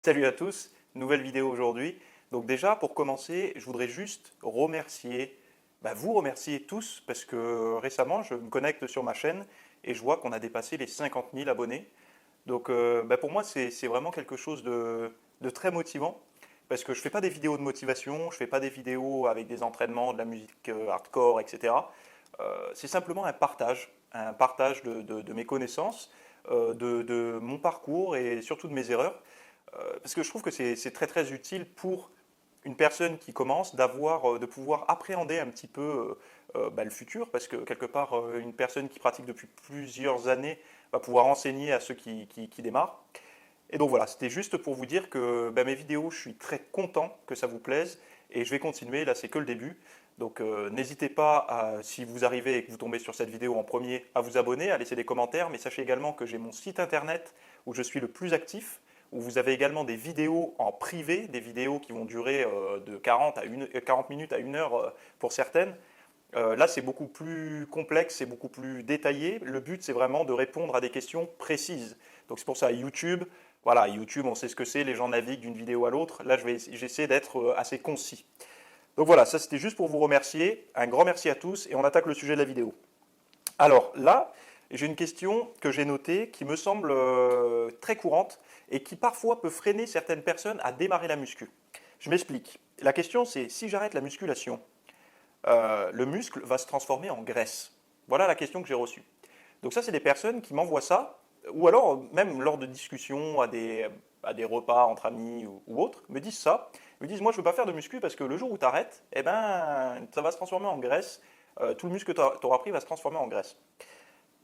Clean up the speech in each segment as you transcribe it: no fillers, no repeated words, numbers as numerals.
Salut à tous, nouvelle vidéo aujourd'hui. Donc déjà, pour commencer, je voudrais juste remercier, vous remercier tous, parce que récemment, je me connecte sur ma chaîne et je vois qu'on a dépassé les 50 000 abonnés. Donc pour moi, c'est vraiment quelque chose de très motivant, parce que je ne fais pas des vidéos de motivation, je ne fais pas des vidéos avec des entraînements, de la musique hardcore, etc. C'est simplement un partage de mes connaissances, de mon parcours et surtout de mes erreurs. Parce que je trouve que c'est très très utile pour une personne qui commence de pouvoir appréhender un petit peu le futur, parce que quelque part, une personne qui pratique depuis plusieurs années va pouvoir enseigner à ceux qui démarrent. Et donc voilà, c'était juste pour vous dire que mes vidéos, je suis très content que ça vous plaise et je vais continuer, là c'est que le début. Donc n'hésitez pas, si vous arrivez et que vous tombez sur cette vidéo en premier, à vous abonner, à laisser des commentaires, mais sachez également que j'ai mon site internet où je suis le plus actif, où vous avez également des vidéos en privé, des vidéos qui vont durer de 40 minutes à 1 heure pour certaines. Là, c'est beaucoup plus complexe, c'est beaucoup plus détaillé. Le but, c'est vraiment de répondre à des questions précises. Donc c'est pour ça, YouTube, voilà, YouTube, on sait ce que c'est, les gens naviguent d'une vidéo à l'autre. Là, j'essaie d'être assez concis. Donc voilà, ça c'était juste pour vous remercier. Un grand merci à tous et on attaque le sujet de la vidéo. Alors là, j'ai une question que j'ai notée qui me semble très courante et qui parfois peut freiner certaines personnes à démarrer la muscu. Je m'explique. La question c'est, si j'arrête la musculation, le muscle va se transformer en graisse. Voilà la question que j'ai reçue. Donc ça, c'est des personnes qui m'envoient ça, ou alors même lors de discussions à des repas entre amis ou autres, me disent ça. Ils me disent, moi je ne veux pas faire de muscu parce que le jour où tu arrêtes, eh ben, ça va se transformer en graisse. Tout le muscle que tu auras pris va se transformer en graisse.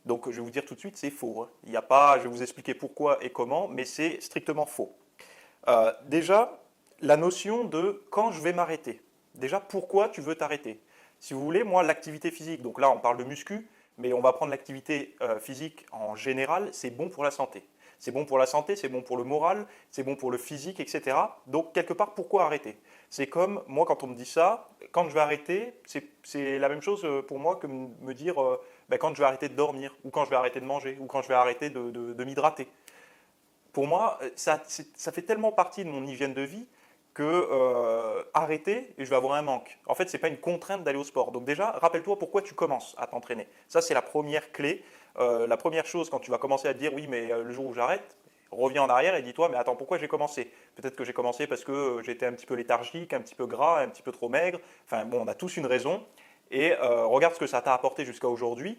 Donc je vais vous dire tout de suite, c'est faux, hein. Il y a pas, je vais vous expliquer pourquoi et comment, mais c'est strictement faux. Déjà, la notion de quand je vais m'arrêter. Déjà, pourquoi tu veux t'arrêter? Si vous voulez, moi, l'activité physique, donc là, on parle de muscu, mais on va prendre l'activité physique en général, c'est bon pour la santé. C'est bon pour la santé, c'est bon pour le moral, c'est bon pour le physique, etc. Donc, quelque part, pourquoi arrêter? C'est comme, moi, quand on me dit ça, quand je vais arrêter, c'est la même chose pour moi que me dire quand je vais arrêter de dormir, ou quand je vais arrêter de manger, ou quand je vais arrêter de m'hydrater. Pour moi, ça fait tellement partie de mon hygiène de vie que arrêter et je vais avoir un manque. En fait, ce n'est pas une contrainte d'aller au sport. Donc déjà, rappelle-toi pourquoi tu commences à t'entraîner. Ça, c'est la première clé. La première chose, quand tu vas commencer à te dire, oui, mais le jour où j'arrête, reviens en arrière et dis-toi, mais attends, pourquoi j'ai commencé? Peut-être que j'ai commencé parce que j'étais un petit peu léthargique, un petit peu gras, un petit peu trop maigre. Enfin bon, on a tous une raison. Et regarde ce que ça t'a apporté jusqu'à aujourd'hui.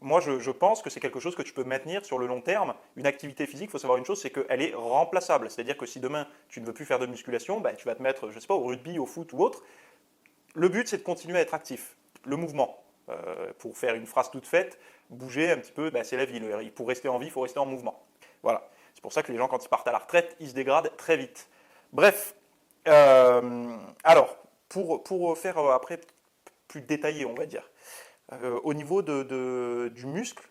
Moi, je pense que c'est quelque chose que tu peux maintenir sur le long terme. Une activité physique, il faut savoir une chose, c'est qu'elle est remplaçable. C'est-à-dire que si demain, tu ne veux plus faire de musculation, tu vas te mettre, je ne sais pas, au rugby, au foot ou autre. Le but, c'est de continuer à être actif. Le mouvement. Pour faire une phrase toute faite, bouger un petit peu, c'est la vie. Pour rester en vie, il faut rester en mouvement. Voilà. C'est pour ça que les gens, quand ils partent à la retraite, ils se dégradent très vite. Bref. Alors, pour faire après plus détaillé, on va dire. Au niveau du muscle,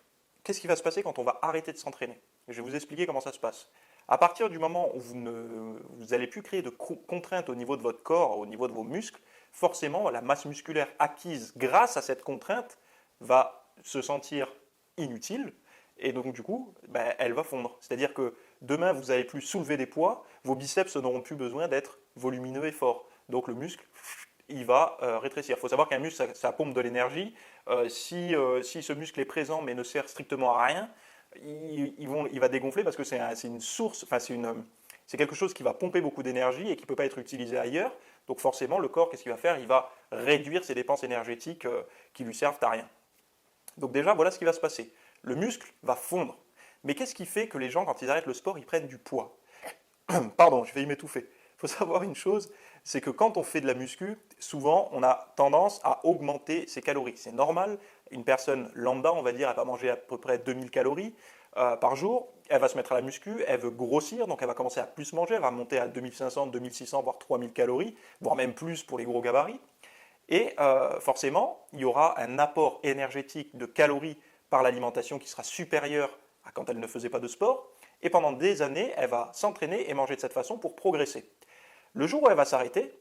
qu'est-ce qui va se passer quand on va arrêter de s'entraîner? Je vais vous expliquer comment ça se passe. À partir du moment où vous n'allez plus créer de contraintes au niveau de votre corps, au niveau de vos muscles, forcément, la masse musculaire acquise grâce à cette contrainte va se sentir inutile et donc du coup, elle va fondre. C'est-à-dire que demain, vous n'allez plus soulever des poids, vos biceps n'auront plus besoin d'être volumineux et forts. Donc le muscle, il va rétrécir. Il faut savoir qu'un muscle, ça pompe de l'énergie. Si ce muscle est présent mais ne sert strictement à rien, il va dégonfler parce que c'est une source, enfin c'est quelque chose qui va pomper beaucoup d'énergie et qui ne peut pas être utilisé ailleurs. Donc forcément, le corps, qu'est-ce qu'il va faire? Il va réduire ses dépenses énergétiques qui lui servent à rien. Donc déjà, voilà ce qui va se passer. Le muscle va fondre. Mais qu'est-ce qui fait que les gens, quand ils arrêtent le sport, ils prennent du poids? Pardon, je vais y m'étouffer. Il faut savoir une chose, c'est que quand on fait de la muscu, souvent on a tendance à augmenter ses calories. C'est normal, une personne lambda, on va dire, elle va manger à peu près 2000 calories par jour, elle va se mettre à la muscu, elle veut grossir, donc elle va commencer à plus manger, elle va monter à 2500, 2600, voire 3000 calories, voire même plus pour les gros gabarits. Et forcément, il y aura un apport énergétique de calories par l'alimentation qui sera supérieur à quand elle ne faisait pas de sport. Et pendant des années, elle va s'entraîner et manger de cette façon pour progresser. Le jour où elle va s'arrêter,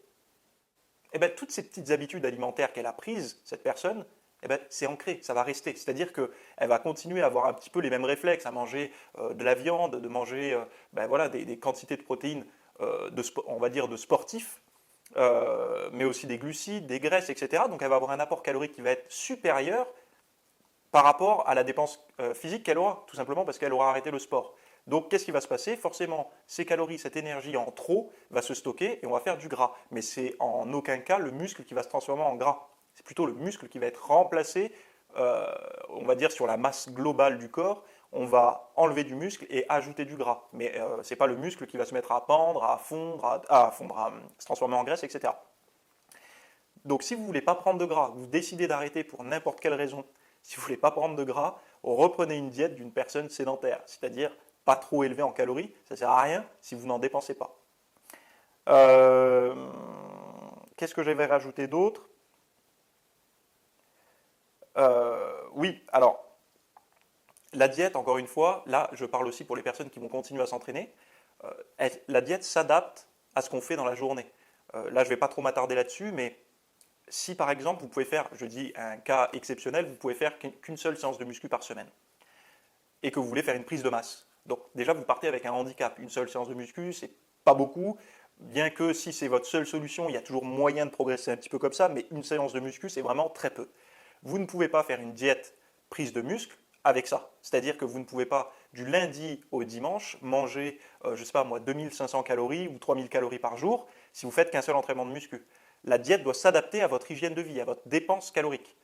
toutes ces petites habitudes alimentaires qu'elle a prises, cette personne, eh ben, c'est ancré, ça va rester. C'est-à-dire qu'elle va continuer à avoir un petit peu les mêmes réflexes, à manger de la viande, de manger ben voilà, des quantités de protéines, on va dire de sportifs, mais aussi des glucides, des graisses, etc. Donc elle va avoir un apport calorique qui va être supérieur par rapport à la dépense physique qu'elle aura, tout simplement parce qu'elle aura arrêté le sport. Donc qu'est-ce qui va se passer? Forcément, ces calories, cette énergie en trop va se stocker et on va faire du gras. Mais c'est en aucun cas le muscle qui va se transformer en gras. C'est plutôt le muscle qui va être remplacé, on va dire, sur la masse globale du corps. On va enlever du muscle et ajouter du gras. Mais ce n'est pas le muscle qui va se mettre à pendre, à fondre, à se transformer en graisse, etc. Donc si vous ne voulez pas prendre de gras, vous décidez d'arrêter pour n'importe quelle raison, si vous ne voulez pas prendre de gras, reprenez une diète d'une personne sédentaire, c'est-à-dire pas trop élevée en calories, ça ne sert à rien si vous n'en dépensez pas. Qu'est-ce que j'avais rajouté d'autre? Oui, alors, la diète, encore une fois, là je parle aussi pour les personnes qui vont continuer à s'entraîner, la diète s'adapte à ce qu'on fait dans la journée. Là je ne vais pas trop m'attarder là-dessus, mais si par exemple vous pouvez faire, je dis un cas exceptionnel, vous pouvez faire qu'une seule séance de muscu par semaine et que vous voulez faire une prise de masse. Donc déjà vous partez avec un handicap. Une seule séance de muscu, c'est pas beaucoup, bien que si c'est votre seule solution, il y a toujours moyen de progresser un petit peu comme ça, mais une séance de muscu, c'est vraiment très peu. Vous ne pouvez pas faire une diète prise de muscle avec ça. C'est-à-dire que vous ne pouvez pas du lundi au dimanche manger, je ne sais pas moi, 2500 calories ou 3000 calories par jour si vous faites qu'un seul entraînement de muscu. La diète doit s'adapter à votre hygiène de vie, à votre dépense calorique.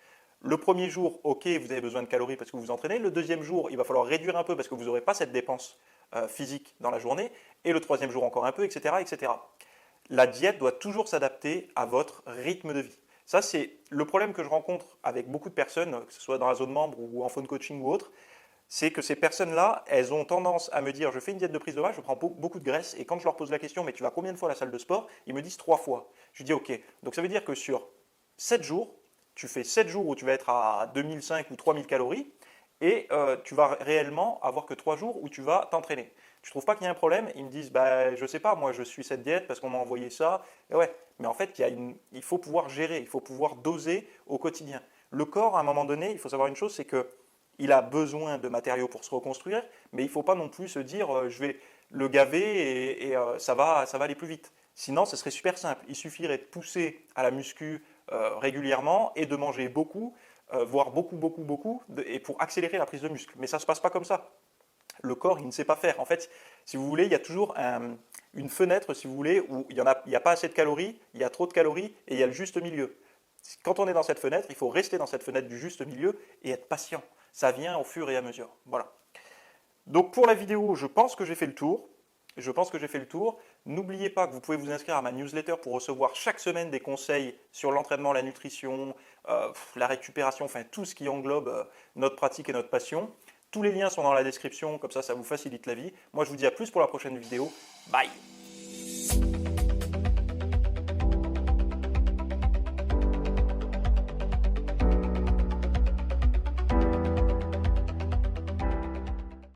Le premier jour, ok, vous avez besoin de calories parce que vous vous entraînez. Le deuxième jour, il va falloir réduire un peu parce que vous n'aurez pas cette dépense physique dans la journée. Et le troisième jour encore un peu, etc., etc. La diète doit toujours s'adapter à votre rythme de vie. Ça, c'est le problème que je rencontre avec beaucoup de personnes, que ce soit dans la zone membre ou en phone coaching ou autre, c'est que ces personnes-là, elles ont tendance à me dire, je fais une diète de prise de masse, je prends beaucoup de graisse, et quand je leur pose la question, mais tu vas combien de fois à la salle de sport? Ils me disent 3 fois. Je dis, ok, donc ça veut dire que sur 7 jours, tu fais 7 jours où tu vas être à 2005 ou 3000 calories, et tu vas réellement avoir que 3 jours où tu vas t'entraîner. Tu ne trouves pas qu'il y a un problème? Ils me disent, bah, je ne sais pas, moi je suis cette diète parce qu'on m'a envoyé ça. Et ouais, mais en fait, il faut pouvoir gérer, il faut pouvoir doser au quotidien. Le corps, à un moment donné, il faut savoir une chose, c'est que il a besoin de matériaux pour se reconstruire, mais il ne faut pas non plus se dire je vais le gaver et ça va aller plus vite. Sinon, ce serait super simple. Il suffirait de pousser à la muscu régulièrement et de manger beaucoup, voire beaucoup, et pour accélérer la prise de muscle. Mais ça ne se passe pas comme ça. Le corps, il ne sait pas faire. En fait, si vous voulez, il y a toujours une fenêtre, si vous voulez, où il n'y a pas assez de calories, il y a trop de calories et il y a le juste milieu. Quand on est dans cette fenêtre, il faut rester dans cette fenêtre du juste milieu et être patient. Ça vient au fur et à mesure. Voilà. Donc pour la vidéo, je pense que j'ai fait le tour. N'oubliez pas que vous pouvez vous inscrire à ma newsletter pour recevoir chaque semaine des conseils sur l'entraînement, la nutrition, la récupération, enfin tout ce qui englobe notre pratique et notre passion. Tous les liens sont dans la description, comme ça vous facilite la vie. Moi je vous dis à plus pour la prochaine vidéo. Bye!